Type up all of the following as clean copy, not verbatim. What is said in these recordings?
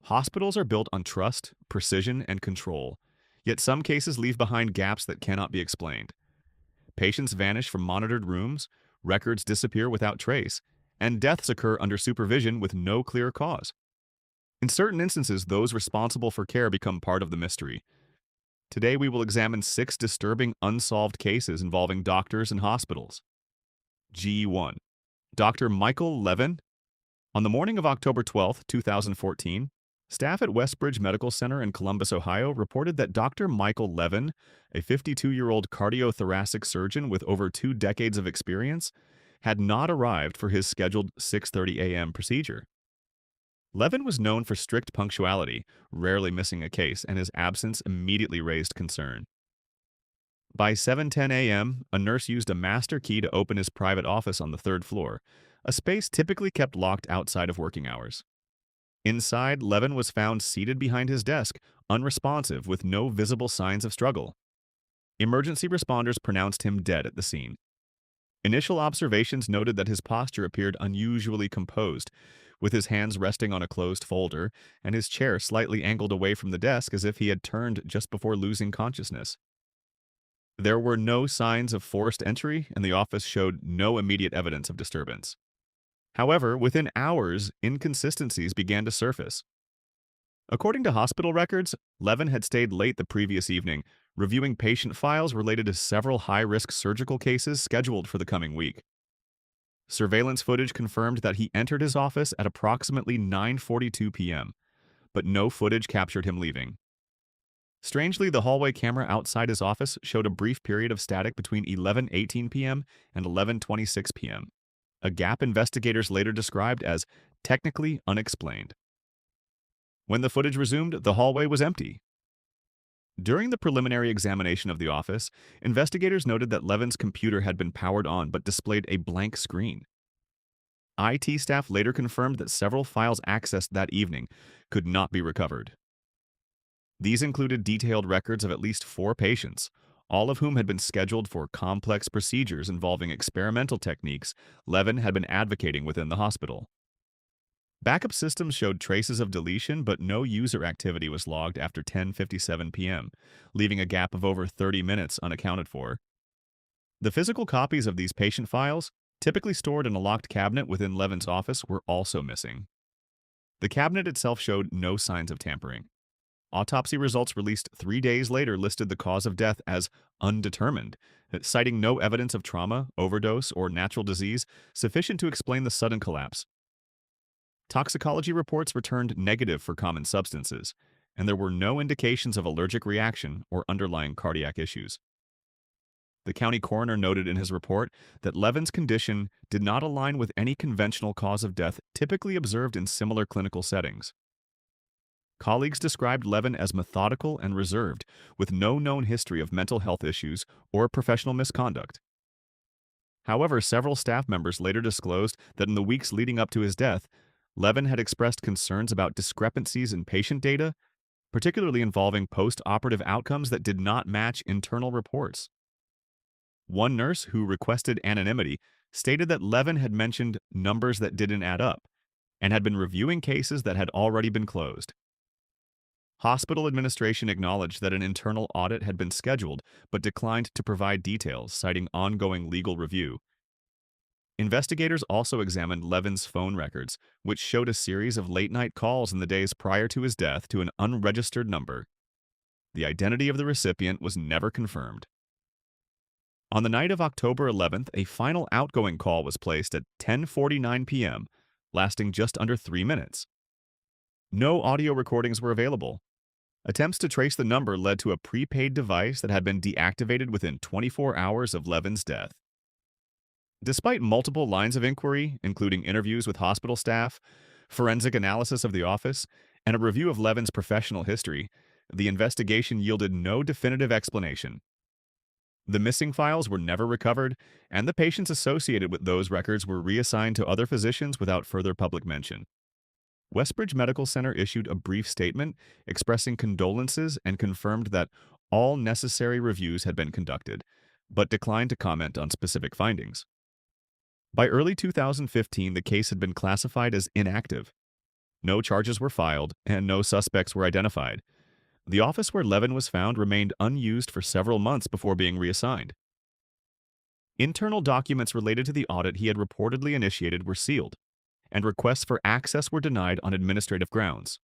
Hospitals are built on trust, precision, and control, yet some cases leave behind gaps that cannot be explained. Patients vanish from monitored rooms, records disappear without trace, and deaths occur under supervision with no clear cause. In certain instances, those responsible for care become part of the mystery. Today, we will examine 6 disturbing unsolved cases involving doctors and hospitals. G1. Dr. Michael Levin. On the morning of October 12, 2014, staff at Westbridge Medical Center in Columbus, Ohio, reported that Dr. Michael Levin, a 52-year-old cardiothoracic surgeon with over 2 decades of experience, had not arrived for his scheduled 6:30 a.m. procedure. Levin was known for strict punctuality, rarely missing a case, and his absence immediately raised concern. By 7:10 a.m., a nurse used a master key to open his private office on the 3rd floor, a space typically kept locked outside of working hours. Inside, Levin was found seated behind his desk, unresponsive, with no visible signs of struggle. Emergency responders pronounced him dead at the scene. Initial observations noted that his posture appeared unusually composed, with his hands resting on a closed folder and his chair slightly angled away from the desk as if he had turned just before losing consciousness. There were no signs of forced entry, and the office showed no immediate evidence of disturbance. However, within hours, inconsistencies began to surface. According to hospital records, Levin had stayed late the previous evening, reviewing patient files related to several high-risk surgical cases scheduled for the coming week. Surveillance footage confirmed that he entered his office at approximately 9:42 p.m., but no footage captured him leaving. Strangely, the hallway camera outside his office showed a brief period of static between 11:18 p.m. and 11:26 p.m., a gap investigators later described as technically unexplained. When the footage resumed, the hallway was empty. During the preliminary examination of the office, investigators noted that Levin's computer had been powered on but displayed a blank screen. IT staff later confirmed that several files accessed that evening could not be recovered. These included detailed records of at least 4 patients, all of whom had been scheduled for complex procedures involving experimental techniques Levin had been advocating within the hospital. Backup systems showed traces of deletion, but no user activity was logged after 10:57 p.m., leaving a gap of over 30 minutes unaccounted for. The physical copies of these patient files, typically stored in a locked cabinet within Levin's office, were also missing. The cabinet itself showed no signs of tampering. Autopsy results released 3 days later listed the cause of death as undetermined, citing no evidence of trauma, overdose, or natural disease sufficient to explain the sudden collapse. Toxicology reports returned negative for common substances, and there were no indications of allergic reaction or underlying cardiac issues. The county coroner noted in his report that Levin's condition did not align with any conventional cause of death typically observed in similar clinical settings. Colleagues described Levin as methodical and reserved, with no known history of mental health issues or professional misconduct. However, several staff members later disclosed that in the weeks leading up to his death, Levin had expressed concerns about discrepancies in patient data, particularly involving post-operative outcomes that did not match internal reports. One nurse, who requested anonymity, stated that Levin had mentioned numbers that didn't add up and had been reviewing cases that had already been closed. Hospital administration acknowledged that an internal audit had been scheduled but declined to provide details, citing ongoing legal review. Investigators also examined Levin's phone records, which showed a series of late-night calls in the days prior to his death to an unregistered number. The identity of the recipient was never confirmed. On the night of October 11th, a final outgoing call was placed at 10:49 p.m., lasting just under 3 minutes. No audio recordings were available. Attempts to trace the number led to a prepaid device that had been deactivated within 24 hours of Levin's death. Despite multiple lines of inquiry, including interviews with hospital staff, forensic analysis of the office, and a review of Levin's professional history, the investigation yielded no definitive explanation. The missing files were never recovered, and the patients associated with those records were reassigned to other physicians without further public mention. Westbridge Medical Center issued a brief statement expressing condolences and confirmed that all necessary reviews had been conducted, but declined to comment on specific findings. By early 2015, the case had been classified as inactive. No charges were filed, and no suspects were identified. The office where Levin was found remained unused for several months before being reassigned. Internal documents related to the audit he had reportedly initiated were sealed, and requests for access were denied on administrative grounds.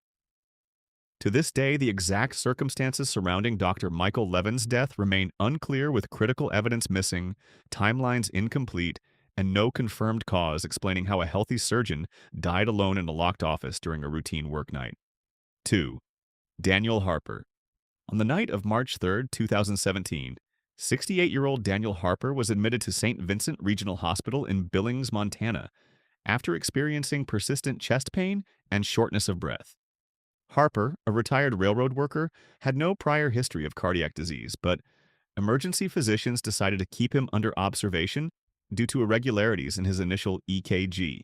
To this day, the exact circumstances surrounding Dr. Michael Levin's death remain unclear, with critical evidence missing, timelines incomplete, and no confirmed cause explaining how a healthy surgeon died alone in a locked office during a routine work night. 2. Daniel Harper. On the night of March 3, 2017, 68-year-old Daniel Harper was admitted to St. Vincent Regional Hospital in Billings, Montana, after experiencing persistent chest pain and shortness of breath. Harper, a retired railroad worker, had no prior history of cardiac disease, but emergency physicians decided to keep him under observation due to irregularities in his initial EKG.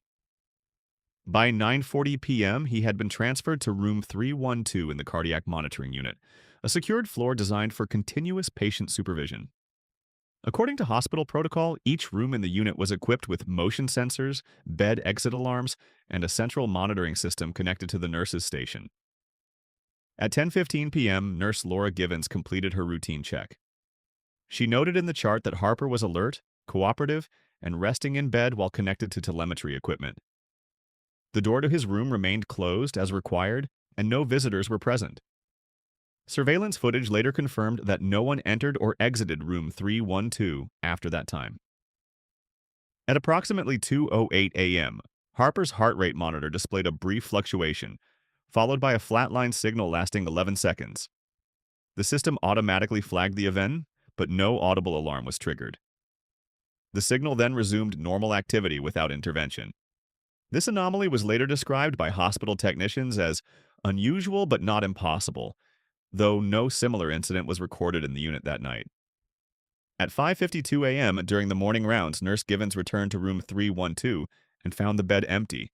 By 9:40 p.m., he had been transferred to room 312 in the cardiac monitoring unit, a secured floor designed for continuous patient supervision. According to hospital protocol, each room in the unit was equipped with motion sensors, bed exit alarms, and a central monitoring system connected to the nurse's station. At 10:15 p.m., Nurse Laura Givens completed her routine check. She noted in the chart that Harper was alert, cooperative, and resting in bed while connected to telemetry equipment. The door to his room remained closed as required, and no visitors were present. Surveillance footage later confirmed that no one entered or exited room 312 after that time. At approximately 2:08 a.m., Harper's heart rate monitor displayed a brief fluctuation, followed by a flatline signal lasting 11 seconds. The system automatically flagged the event, but no audible alarm was triggered. The signal then resumed normal activity without intervention. This anomaly was later described by hospital technicians as unusual but not impossible, though no similar incident was recorded in the unit that night. At 5:52 a.m., during the morning rounds, Nurse Givens returned to room 312 and found the bed empty.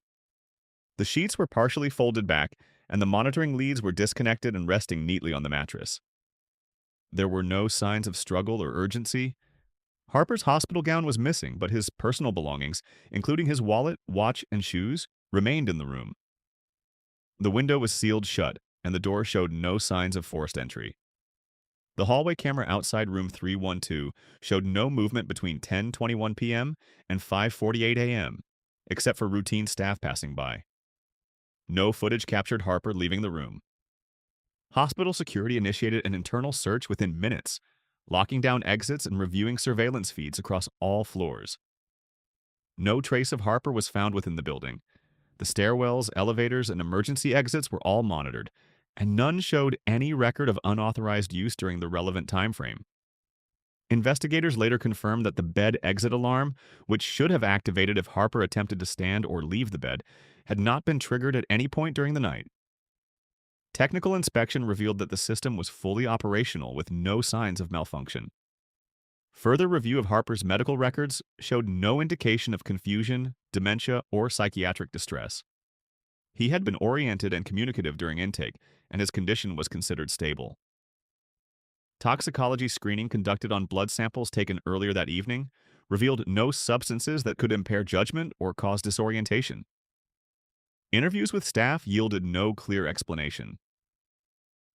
The sheets were partially folded back, and the monitoring leads were disconnected and resting neatly on the mattress. There were no signs of struggle or urgency. Harper's hospital gown was missing, but his personal belongings, including his wallet, watch, and shoes, remained in the room. The window was sealed shut, and the door showed no signs of forced entry. The hallway camera outside room 312 showed no movement between 10:21 p.m. and 5:48 a.m., except for routine staff passing by. No footage captured Harper leaving the room. Hospital security initiated an internal search within minutes, locking down exits and reviewing surveillance feeds across all floors. No trace of Harper was found within the building. The stairwells, elevators, and emergency exits were all monitored, and none showed any record of unauthorized use during the relevant time frame. Investigators later confirmed that the bed exit alarm, which should have activated if Harper attempted to stand or leave the bed, had not been triggered at any point during the night. Technical inspection revealed that the system was fully operational with no signs of malfunction. Further review of Harper's medical records showed no indication of confusion, dementia, or psychiatric distress. He had been oriented and communicative during intake, and his condition was considered stable. Toxicology screening conducted on blood samples taken earlier that evening revealed no substances that could impair judgment or cause disorientation. Interviews with staff yielded no clear explanation.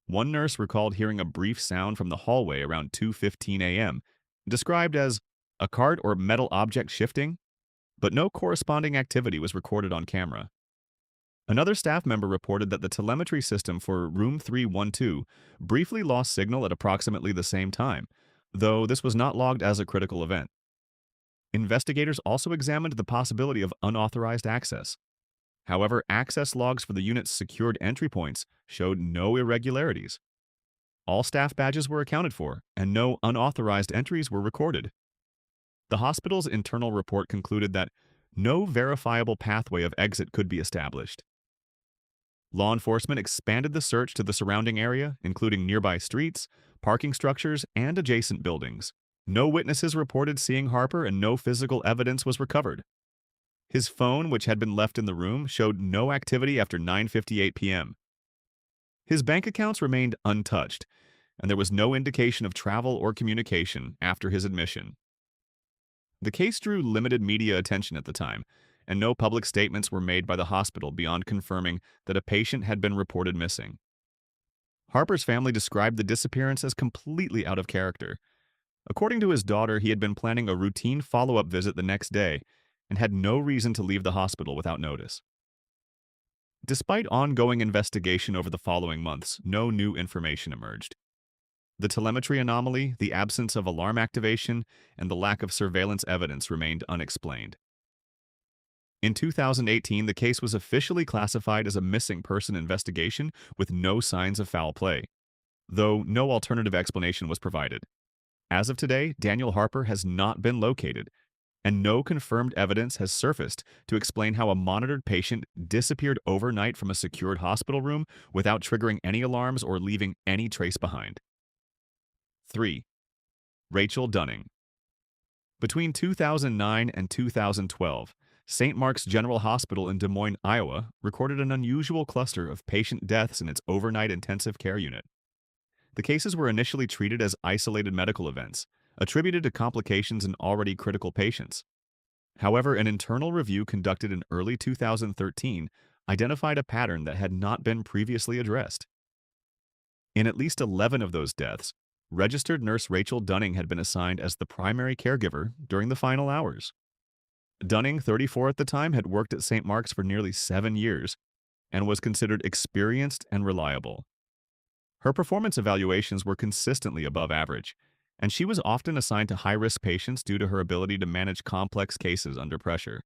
One nurse recalled hearing a brief sound from the hallway around 2:15 a.m., described as a cart or metal object shifting, but no corresponding activity was recorded on camera. Another staff member reported that the telemetry system for room 312 briefly lost signal at approximately the same time, though this was not logged as a critical event. Investigators also examined the possibility of unauthorized access. However, access logs for the unit's secured entry points showed no irregularities. All staff badges were accounted for, and no unauthorized entries were recorded. The hospital's internal report concluded that no verifiable pathway of exit could be established. Law enforcement expanded the search to the surrounding area, including nearby streets, parking structures, and adjacent buildings. No witnesses reported seeing Harper, and no physical evidence was recovered. His phone, which had been left in the room, showed no activity after 9:58 p.m. His bank accounts remained untouched, and there was no indication of travel or communication after his admission. The case drew limited media attention at the time, and no public statements were made by the hospital beyond confirming that a patient had been reported missing. Harper's family described the disappearance as completely out of character. According to his daughter, he had been planning a routine follow-up visit the next day and had no reason to leave the hospital without notice. Despite ongoing investigation over the following months, no new information emerged. The telemetry anomaly, the absence of alarm activation, and the lack of surveillance evidence remained unexplained. In 2018, the case was officially classified as a missing person investigation with no signs of foul play, though no alternative explanation was provided. As of today, Daniel Harper has not been located, and no confirmed evidence has surfaced to explain how a monitored patient disappeared overnight from a secured hospital room without triggering any alarms or leaving any trace behind. 3. Rachel Dunning. Between 2009 and 2012, St. Mark's General Hospital in Des Moines, Iowa, recorded an unusual cluster of patient deaths in its overnight intensive care unit. The cases were initially treated as isolated medical events, attributed to complications in already critical patients. However, an internal review conducted in early 2013 identified a pattern that had not been previously addressed. In at least 11 of those deaths, registered nurse Rachel Dunning had been assigned as the primary caregiver during the final hours. Dunning, 34 at the time, had worked at St. Mark's for nearly 7 years and was considered experienced and reliable. Her performance evaluations were consistently above average, and she was often assigned to high-risk patients due to her ability to manage complex cases under pressure.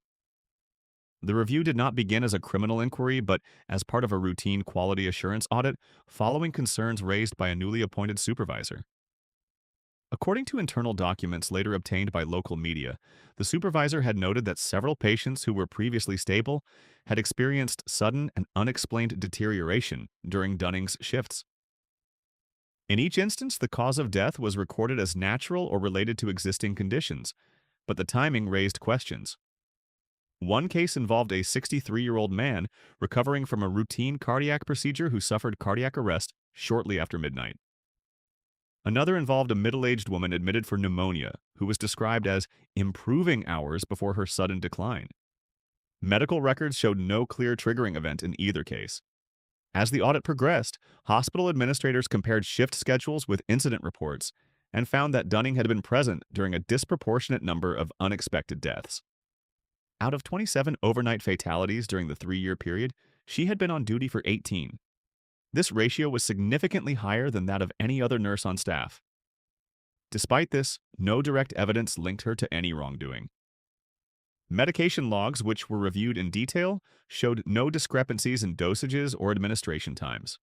The review did not begin as a criminal inquiry, but as part of a routine quality assurance audit following concerns raised by a newly appointed supervisor. According to internal documents later obtained by local media, the supervisor had noted that several patients who were previously stable had experienced sudden and unexplained deterioration during Dunning's shifts. In each instance, the cause of death was recorded as natural or related to existing conditions, but the timing raised questions. One case involved a 63-year-old man recovering from a routine cardiac procedure who suffered cardiac arrest shortly after midnight. Another involved a middle-aged woman admitted for pneumonia who was described as improving hours before her sudden decline. Medical records showed no clear triggering event in either case. As the audit progressed, hospital administrators compared shift schedules with incident reports and found that Dunning had been present during a disproportionate number of unexpected deaths. Out of 27 overnight fatalities during the 3-year period, she had been on duty for 18. This ratio was significantly higher than that of any other nurse on staff. Despite this, no direct evidence linked her to any wrongdoing. Medication logs, which were reviewed in detail, showed no discrepancies in dosages or administration times.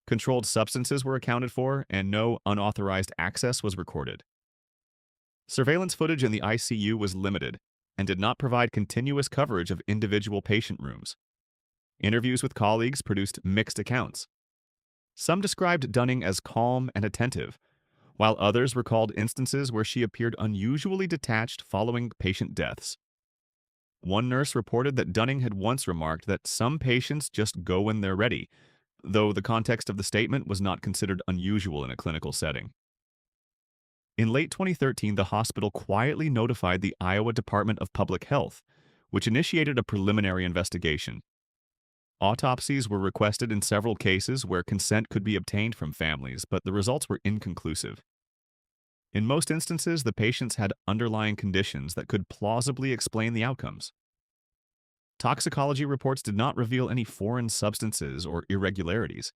Controlled substances were accounted for, and no unauthorized access was recorded. Surveillance footage in the ICU was limited and did not provide continuous coverage of individual patient rooms. Interviews with colleagues produced mixed accounts. Some described Dunning as calm and attentive, while others recalled instances where she appeared unusually detached following patient deaths. One nurse reported that Dunning had once remarked that some patients just go when they're ready, though the context of the statement was not considered unusual in a clinical setting. In late 2013, the hospital quietly notified the Iowa Department of Public Health, which initiated a preliminary investigation. Autopsies were requested in several cases where consent could be obtained from families, but the results were inconclusive. In most instances, the patients had underlying conditions that could plausibly explain the outcomes. Toxicology reports did not reveal any foreign substances or irregularities.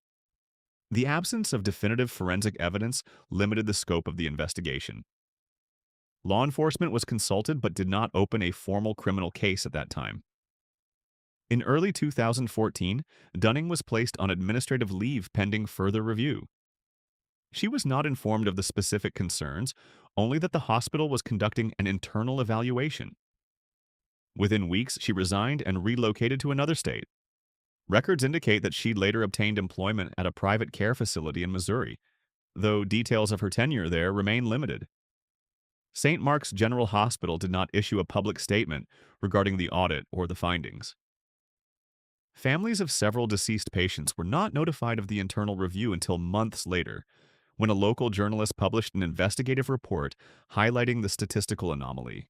The absence of definitive forensic evidence limited the scope of the investigation. Law enforcement was consulted but did not open a formal criminal case at that time. In early 2014, Dunning was placed on administrative leave pending further review. She was not informed of the specific concerns, only that the hospital was conducting an internal evaluation. Within weeks, she resigned and relocated to another state. Records indicate that she later obtained employment at a private care facility in Missouri, though details of her tenure there remain limited. St. Mark's General Hospital did not issue a public statement regarding the audit or the findings. Families of several deceased patients were not notified of the internal review until months later, when a local journalist published an investigative report highlighting the statistical anomaly.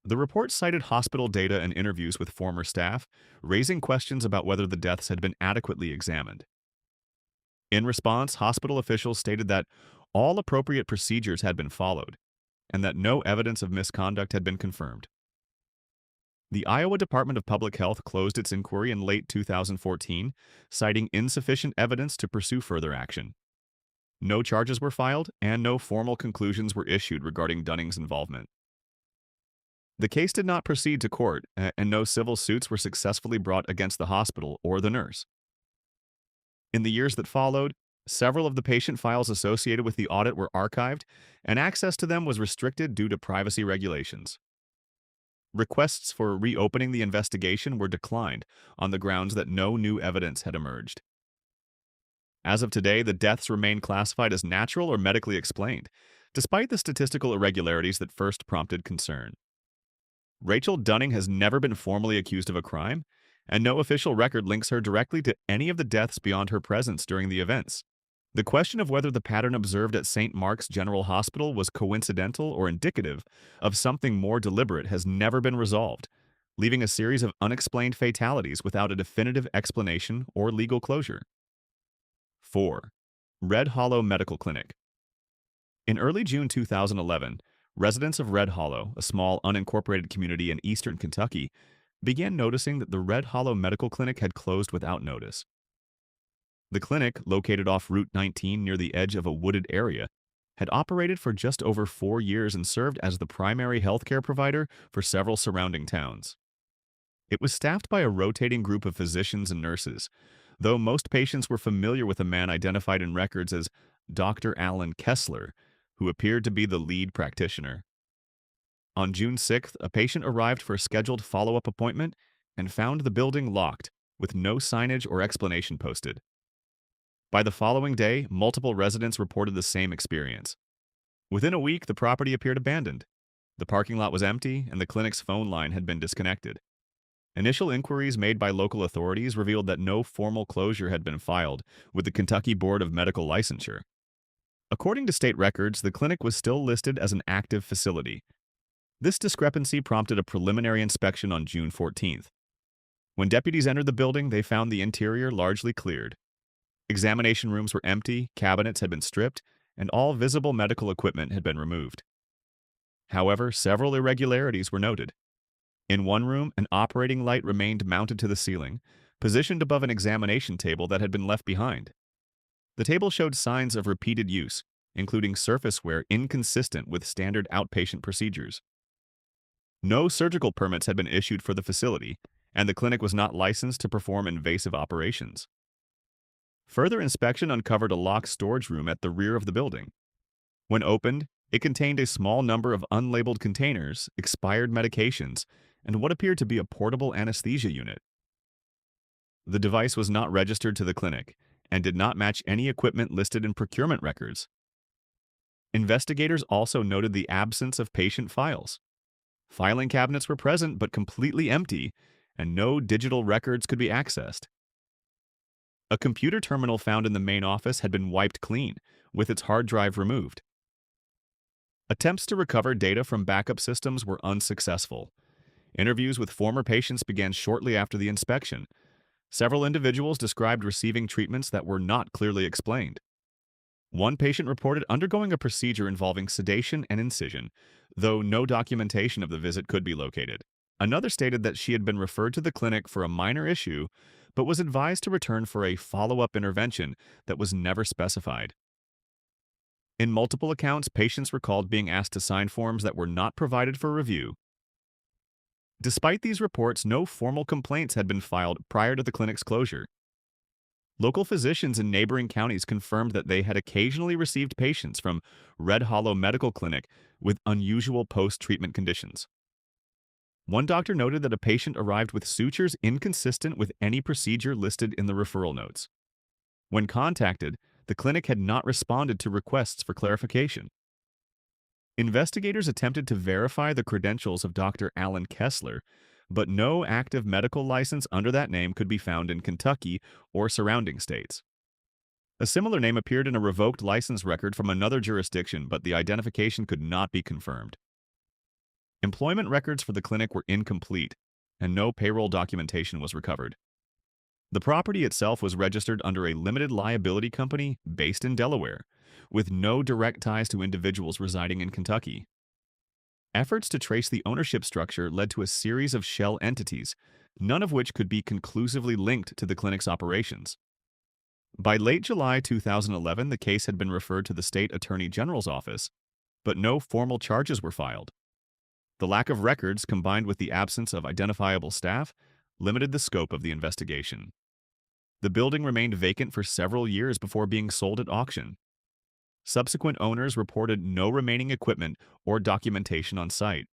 The report cited hospital data and interviews with former staff, raising questions about whether the deaths had been adequately examined. In response, hospital officials stated that all appropriate procedures had been followed and that no evidence of misconduct had been confirmed. The Iowa Department of Public Health closed its inquiry in late 2014, citing insufficient evidence to pursue further action. No charges were filed, and no formal conclusions were issued regarding Dunning's involvement. The case did not proceed to court, and no civil suits were successfully brought against the hospital or the nurse. In the years that followed, several of the patient files associated with the audit were archived, and access to them was restricted due to privacy regulations. Requests for reopening the investigation were declined on the grounds that no new evidence had emerged. As of today, the deaths remain classified as natural or medically explained, despite the statistical irregularities that first prompted concern. Rachel Dunning has never been formally accused of a crime, and no official record links her directly to any of the deaths beyond her presence during the events. The question of whether the pattern observed at St. Mark's General Hospital was coincidental or indicative of something more deliberate has never been resolved, leaving a series of unexplained fatalities without a definitive explanation or legal closure. 4. Red Hollow Medical Clinic. In early June 2011, residents of Red Hollow, a small unincorporated community in eastern Kentucky, began noticing that the Red Hollow Medical Clinic had closed without notice. The clinic, located off Route 19 near the edge of a wooded area, had operated for just over 4 years and served as the primary healthcare provider for several surrounding towns. It was staffed by a rotating group of physicians and nurses, though most patients were familiar with a man identified in records as Dr. Alan Kessler, who appeared to be the lead practitioner. On June 6th, a patient arrived for a scheduled follow-up appointment and found the building locked, with no signage or explanation posted. By the following day, multiple residents reported the same experience. Within a week, the property appeared abandoned. The parking lot was empty, and the clinic's phone line had been disconnected. Initial inquiries made by local authorities revealed that no formal closure had been filed with the Kentucky Board of Medical Licensure. According to state records, the clinic was still listed as an active facility. This discrepancy prompted a preliminary inspection on June 14th. When deputies entered the building, they found the interior largely cleared. Examination rooms were empty, cabinets had been stripped, and all visible medical equipment had been removed. However, several irregularities were noted. In one room, an operating light remained mounted to the ceiling, positioned above an examination table that had been left behind. The table showed signs of repeated use, including surface wear inconsistent with standard outpatient procedures. No surgical permits had been issued for the facility, and the clinic was not licensed to perform invasive operations. Further inspection uncovered a locked storage room at the rear of the building. When opened, it contained a small number of unlabeled containers, expired medications, and what appeared to be a portable anesthesia unit. The device was not registered to the clinic and did not match any equipment listed in procurement records. Investigators also noted the absence of patient files. Filing cabinets were present but completely empty, and no digital records could be accessed. A computer terminal found in the main office had been wiped clean, with its hard drive removed. Attempts to recover data from backup systems were unsuccessful. Interviews with former patients began shortly after the inspection. Several individuals described receiving treatments that were not clearly explained. One patient reported undergoing a procedure involving sedation and incision, though no documentation of the visit could be located. Another stated that she had been referred to the clinic for a minor issue, but was advised to return for a follow-up intervention that was never specified. In multiple accounts, patients recalled being asked to sign forms that were not provided for review. Despite these reports, no formal complaints had been filed prior to the clinic's closure. Local physicians in neighboring counties confirmed that they had occasionally received patients from Red Hollow Medical Clinic with unusual post-treatment conditions. One doctor noted that a patient arrived with sutures inconsistent with any procedure listed in the referral notes. When contacted, the clinic had not responded to requests for clarification. Investigators attempted to verify the credentials of Dr. Alan Kessler, but no active medical license under that name could be found in Kentucky or surrounding states. A similar name appeared in a revoked license record from another jurisdiction, but the identification could not be confirmed. Employment records for the clinic were incomplete, and no payroll documentation was recovered. The property itself was registered under a limited liability company based in Delaware, with no direct ties to individuals residing in Kentucky. Efforts to trace the ownership structure led to a series of shell entities, none of which could be conclusively linked to the clinic's operations. By late July 2011, the case had been referred to the state attorney general's office, but no formal charges were filed. The lack of records, combined with the absence of identifiable staff, limited the scope of the investigation. The building remained vacant for several years before being sold at auction. Subsequent owners reported no remaining equipment or documentation on site.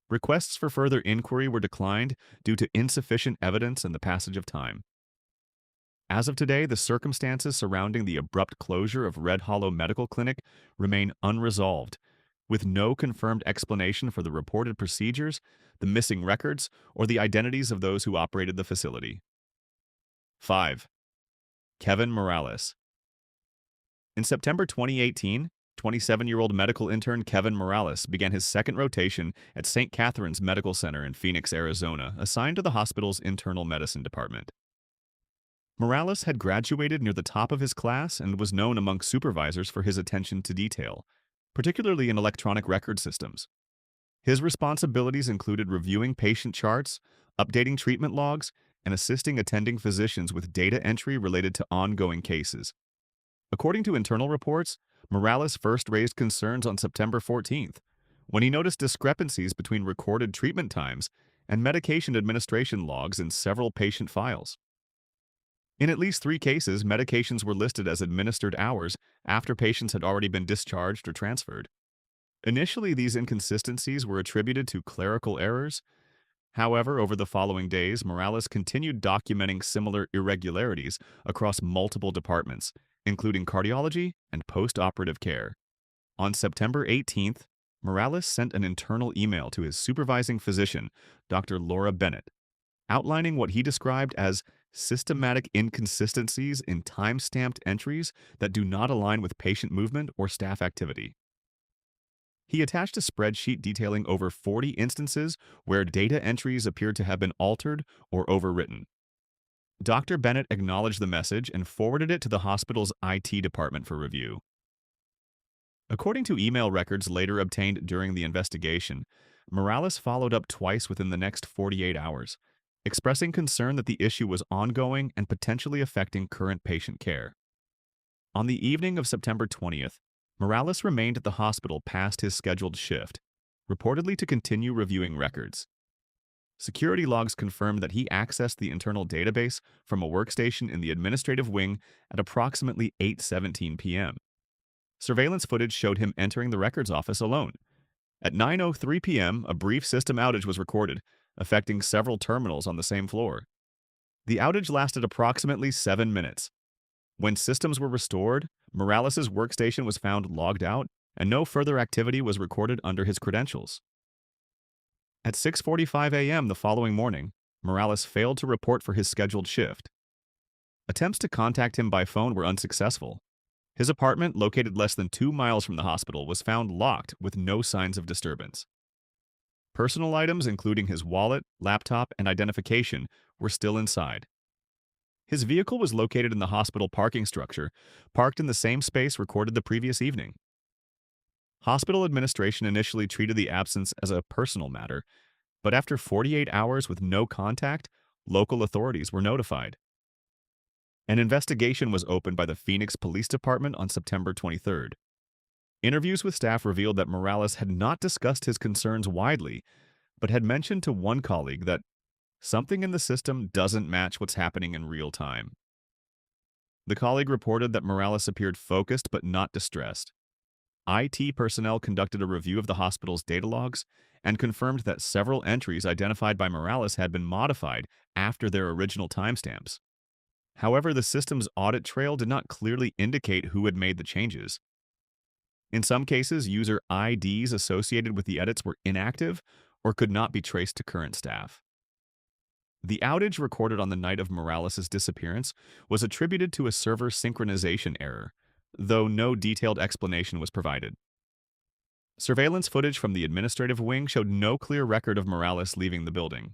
Requests for further inquiry were declined due to insufficient evidence and the passage of time. As of today, the circumstances surrounding the abrupt closure of Red Hollow Medical Clinic remain unresolved, with no confirmed explanation for the reported procedures, the missing records, or the identities of those who operated the facility. 5. Kevin Morales. In September 2018, 27-year-old medical intern Kevin Morales began his second rotation at St. Catherine's Medical Center in Phoenix, Arizona, assigned to the hospital's internal medicine department. Morales had graduated near the top of his class and was known among supervisors for his attention to detail, particularly in electronic record systems. His responsibilities included reviewing patient charts, updating treatment logs, and assisting attending physicians with data entry related to ongoing cases. According to internal reports, Morales first raised concerns on September 14th, when he noticed discrepancies between recorded treatment times and medication administration logs in several patient files. In at least 3 cases, medications were listed as administered hours after patients had already been discharged or transferred. Initially, these inconsistencies were attributed to clerical errors. However, over the following days, Morales continued documenting similar irregularities across multiple departments, including cardiology and post-operative care. On September 18th, Morales sent an internal email to his supervising physician, Dr. Laura Bennett, outlining what he described as systematic inconsistencies in time-stamped entries that do not align with patient movement or staff activity. He attached a spreadsheet detailing over 40 instances where data entries appeared to have been altered or overwritten. Dr. Bennett acknowledged the message and forwarded it to the hospital's IT department for review. According to email records later obtained during the investigation, Morales followed up twice within the next 48 hours, expressing concern that the issue was ongoing and potentially affecting current patient care. On the evening of September 20th, Morales remained at the hospital past his scheduled shift, reportedly to continue reviewing records. Security logs confirmed that he accessed the internal database from a workstation in the administrative wing at approximately 8:17 p.m. Surveillance footage showed him entering the records office alone. At 9:03 p.m., a brief system outage was recorded, affecting several terminals on the same floor. The outage lasted approximately 7 minutes. When systems were restored, Morales' workstation was found logged out, and no further activity was recorded under his credentials. At 6:45 a.m. the following morning, Morales failed to report for his scheduled shift. Attempts to contact him by phone were unsuccessful. His apartment, located less than 2 miles from the hospital, was found locked with no signs of disturbance. Personal items, including his wallet, laptop, and identification, were still inside. His vehicle was located in the hospital parking structure, parked in the same space recorded the previous evening. Hospital administration initially treated the absence as a personal matter, but after 48 hours with no contact, local authorities were notified. An investigation was opened by the Phoenix Police Department on September 23rd. Interviews with staff revealed that Morales had not discussed his concerns widely, but had mentioned to one colleague that something in the system doesn't match what's happening in real time. The colleague reported that Morales appeared focused but not distressed. IT personnel conducted a review of the hospital's data logs and confirmed that several entries identified by Morales had been modified after their original timestamps. However, the system's audit trail did not clearly indicate who had made the changes. In some cases, user IDs associated with the edits were inactive or could not be traced to current staff. The outage recorded on the night of Morales' disappearance was attributed to a server synchronization error, though no detailed explanation was provided. Surveillance footage from the administrative wing showed no clear record of Morales leaving the building.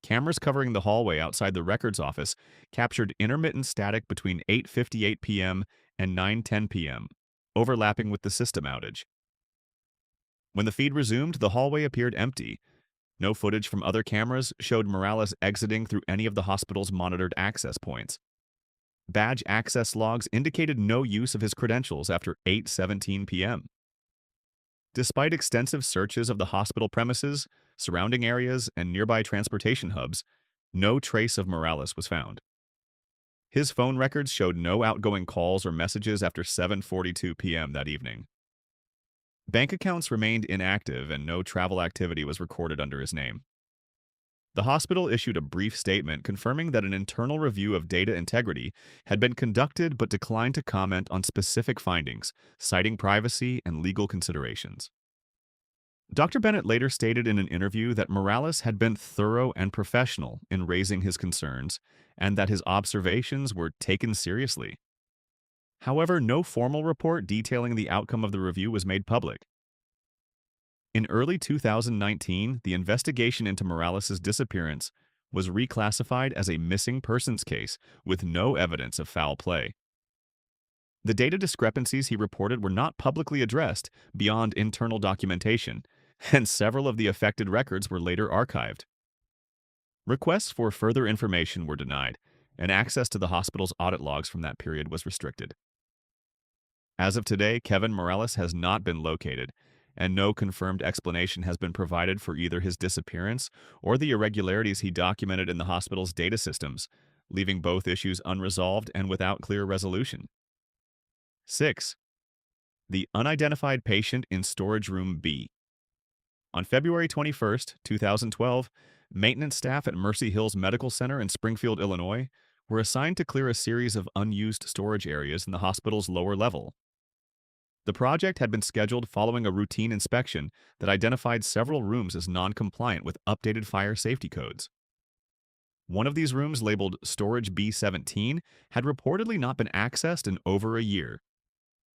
Cameras covering the hallway outside the records office captured intermittent static between 8:58 p.m. and 9:10 p.m., overlapping with the system outage. When the feed resumed, the hallway appeared empty. No footage from other cameras showed Morales exiting through any of the hospital's monitored access points. Badge access logs indicated no use of his credentials after 8:17 p.m. Despite extensive searches of the hospital premises, surrounding areas, and nearby transportation hubs, no trace of Morales was found. His phone records showed no outgoing calls or messages after 7:42 p.m. that evening. Bank accounts remained inactive and no travel activity was recorded under his name. The hospital issued a brief statement confirming that an internal review of data integrity had been conducted but declined to comment on specific findings, citing privacy and legal considerations. Dr. Bennett later stated in an interview that Morales had been thorough and professional in raising his concerns and that his observations were taken seriously. However, no formal report detailing the outcome of the review was made public. In early 2019, the investigation into Morales' disappearance was reclassified as a missing persons case with no evidence of foul play. The data discrepancies he reported were not publicly addressed beyond internal documentation, and several of the affected records were later archived. Requests for further information were denied, and access to the hospital's audit logs from that period was restricted. As of today, Kevin Morales has not been located, and no confirmed explanation has been provided for either his disappearance or the irregularities he documented in the hospital's data systems, leaving both issues unresolved and without clear resolution. 6. The unidentified patient in storage room B. On February 21, 2012, maintenance staff at Mercy Hills Medical Center in Springfield, Illinois, were assigned to clear a series of unused storage areas in the hospital's lower level. The project had been scheduled following a routine inspection that identified several rooms as non-compliant with updated fire safety codes. One of these rooms, labeled Storage B17, had reportedly not been accessed in over a year.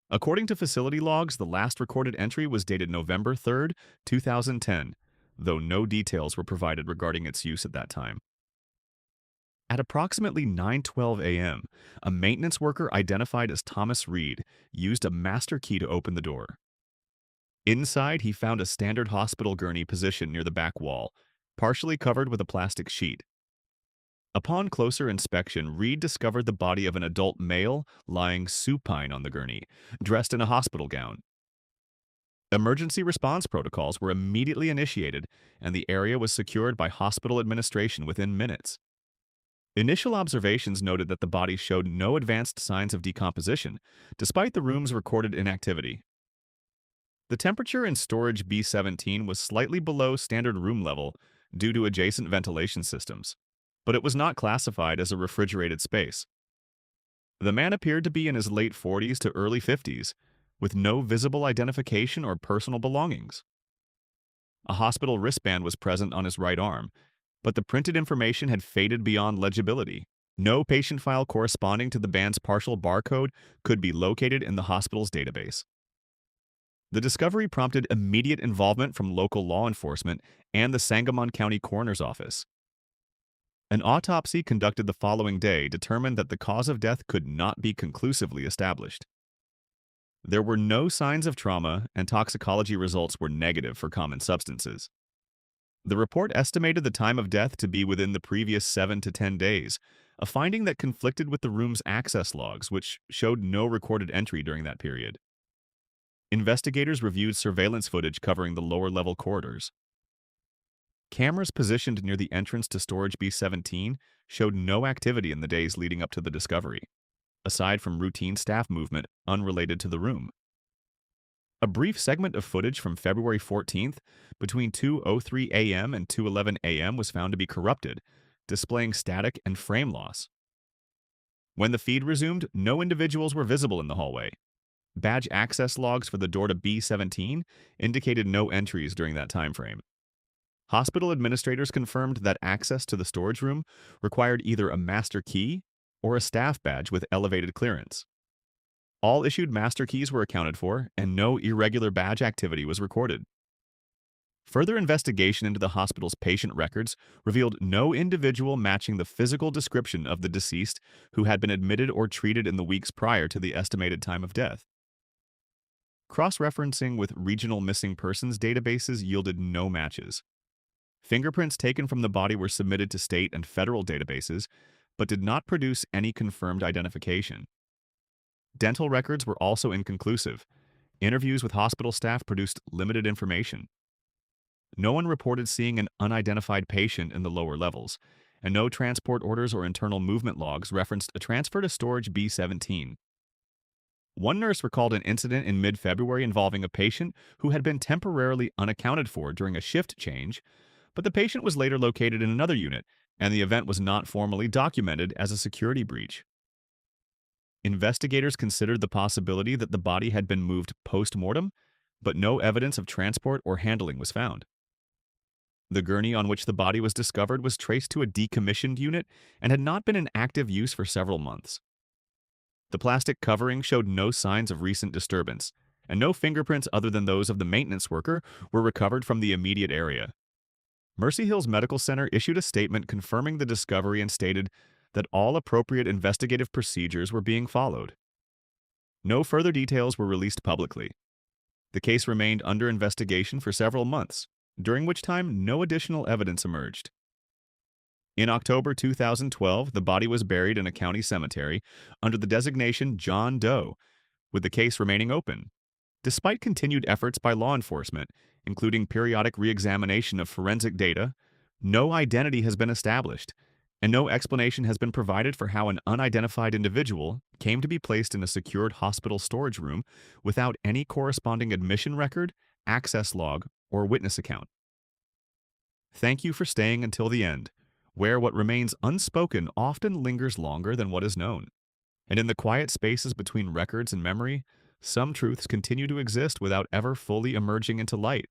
According to facility logs, the last recorded entry was dated November 3, 2010, though no details were provided regarding its use at that time. At approximately 9:12 a.m., a maintenance worker identified as Thomas Reed used a master key to open the door. Inside, he found a standard hospital gurney positioned near the back wall, partially covered with a plastic sheet. Upon closer inspection, Reed discovered the body of an adult male lying supine on the gurney, dressed in a hospital gown. Emergency response protocols were immediately initiated, and the area was secured by hospital administration within minutes. Initial observations noted that the body showed no advanced signs of decomposition, despite the room's recorded inactivity. The temperature in storage B17 was slightly below standard room level due to adjacent ventilation systems, but it was not classified as a refrigerated space. The man appeared to be in his late 40s to early 50s, with no visible identification or personal belongings. A hospital wristband was present on his right arm, but the printed information had faded beyond legibility. No patient file corresponding to the band's partial barcode could be located in the hospital's database. The discovery prompted immediate involvement from local law enforcement and the Sangamon County Coroner's Office. An autopsy conducted the following day determined that the cause of death could not be conclusively established. There were no signs of trauma, and toxicology results were negative for common substances. The report estimated the time of death to be within the previous 7 to 10 days, a finding that conflicted with the room's access logs, which showed no recorded entry during that period. Investigators reviewed surveillance footage covering the lower-level corridors. Cameras positioned near the entrance to Storage B17 showed no activity in the days leading up to the discovery, aside from routine staff movement unrelated to the room. A brief segment of footage from February 14th between 2:03 a.m. and 2:11 a.m. was found to be corrupted, displaying static and frame loss. When the feed resumed, no individuals were visible in the hallway. Badge access logs for the door to B17 indicated no entries during that time frame. Hospital administrators confirmed that access to the storage room required either a master key or a staff badge with elevated clearance. All issued master keys were accounted for, and no irregular badge activity was recorded. Further investigation into the hospital's patient records revealed no individual matching the physical description of the deceased who had been admitted or treated in the weeks prior to the estimated time of death. Cross-referencing with regional missing persons databases yielded no matches. Fingerprints taken from the body were submitted to state and federal databases, but did not produce any confirmed identification. Dental records were also inconclusive. Interviews with hospital staff produced limited information. No one reported seeing an unidentified patient in the lower levels, and no transport orders or internal movement logs referenced a transfer to storage B-17. One nurse recalled an incident in mid-February involving a patient who had been temporarily unaccounted for during a shift change, but the patient was later located in another unit, and the event was not formally documented as a security breach. Investigators considered the possibility that the body had been moved post-mortem, but no evidence of transport or handling was found. The gurney on which the body was discovered was traced to a decommissioned unit and had not been in active use for several months. The plastic covering showed no signs of recent disturbance, and no fingerprints other than those of the maintenance worker were recovered from the immediate area. Mercy Hills Medical Center issued a statement confirming the discovery and stated that all appropriate investigative procedures were being followed. No further details were released publicly. The case remained under investigation for several months, during which time no additional evidence emerged. In October 2012, the body was buried in a county cemetery under the designation John Doe, with the case remaining open. Despite continued efforts by law enforcement, including periodic re-examination of forensic data, no identity has been established, and no explanation has been provided for how an unidentified individual came to be placed in a secured hospital storage room without any corresponding admission record, access log, or witness account. Thank you for staying until the end, where what remains unspoken often lingers longer than what is known. And in the quiet spaces between records and memory, some truths continue to exist without ever fully emerging into light,